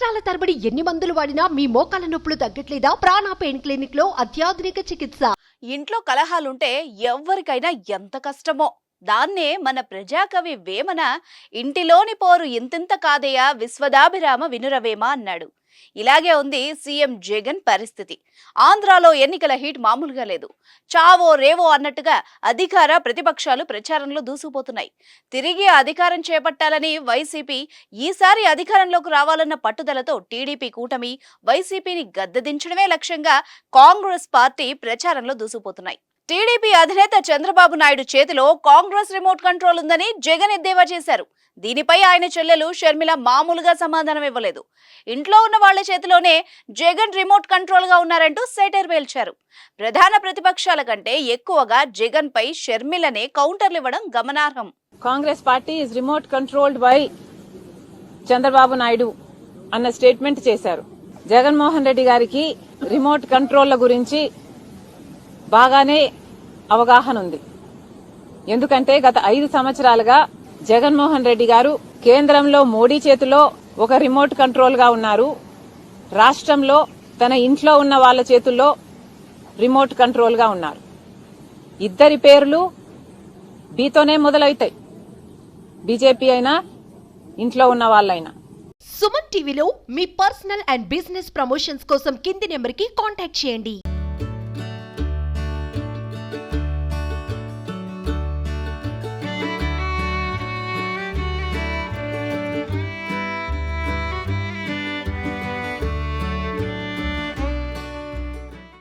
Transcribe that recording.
సంవత్సరాల తరబడి ఎన్ని మందులు వాడినా మీ మోకాల నొప్పులు తగ్గట్లేదా? ప్రాణ పెయిన్ క్లినిక్ లో అత్యాధునిక చికిత్స. ఇంట్లో కలహాలుంటే ఎవ్వరికైనా ఎంత కష్టమో. దాన్నే మన ప్రజాకవి వేమన ఇంటిలోని పోరు ఇంతింత కాదయ్యా విశ్వదాభిరామ వినురవేమ అన్నాడు. ఇలాగే ఉంది సీఎం జగన్ పరిస్థితి. ఆంధ్రాలో ఎన్నికల హీట్ మామూలుగా లేదు. చావో రేవో అన్నట్టుగా అధికార ప్రతిపక్షాలు ప్రచారంలో దూసుకుపోతున్నాయి. తిరిగి అధికారం చేపట్టాలని వైసీపీ, ఈసారి అధికారంలోకి రావాలన్న పట్టుదలతో టీడీపీ కూటమి వైసీపీని గద్దెదించడమే లక్ష్యంగా కాంగ్రెస్ పార్టీ ప్రచారంలో దూసుకుపోతున్నాయి. టీడీపీ అధినేత చంద్రబాబు నాయుడు చేతిలో కాంగ్రెస్ రిమోట్ కంట్రోల్ ఉందని జగన్ ఎద్దేవా చేశారు. దీనిపై ఆయన చెల్లెలు షర్మిల మామూలుగా సమాధానం ఇవ్వలేదు. ఇంట్లో ఉన్న వాళ్ల చేతిలోనే జగన్ రిమోట్ కంట్రోల్ గా ఉన్నారంటూ సెటైర్ పేల్చారు. ప్రధాన ప్రతిపక్షాల కంటే ఎక్కువగా జగన్ పై షర్మిలనే కౌంటర్లు ఇవ్వడం గమనార్హం. Congress party is remote controlled by Chandrababu Naidu అన్న స్టేట్మెంట్ చేశారు. జగన్మోహన్ రెడ్డి గారికి రిమోట్ కంట్రోల్ల గురించి బాగానే అవగాహన ఉంది. ఎందుకంటే గత 5 సంవత్సరాలుగా జగన్మోహన్ రెడ్డి గారు కేంద్రంలో మోడీ చేతిలో ఒక రిమోట్ కంట్రోల్ గా ఉన్నారు. రాష్ట్రంలో తన ఇంట్లో ఉన్న వాళ్ల చేతుల్లో రిమోట్ కంట్రోల్ గా ఉన్నారు. ఇద్దరి పేర్లు బీతోనే మొదలవుతాయి. బీజేపీ అయినా ఇంట్లో ఉన్న వాళ్ళైనా. సుమన్ టీవీలో మీ పర్సనల్ అండ్ బిజినెస్ ప్రమోషన్స్ కోసం కింది నెంబర్ కి కాంటాక్ట్ చేయండి.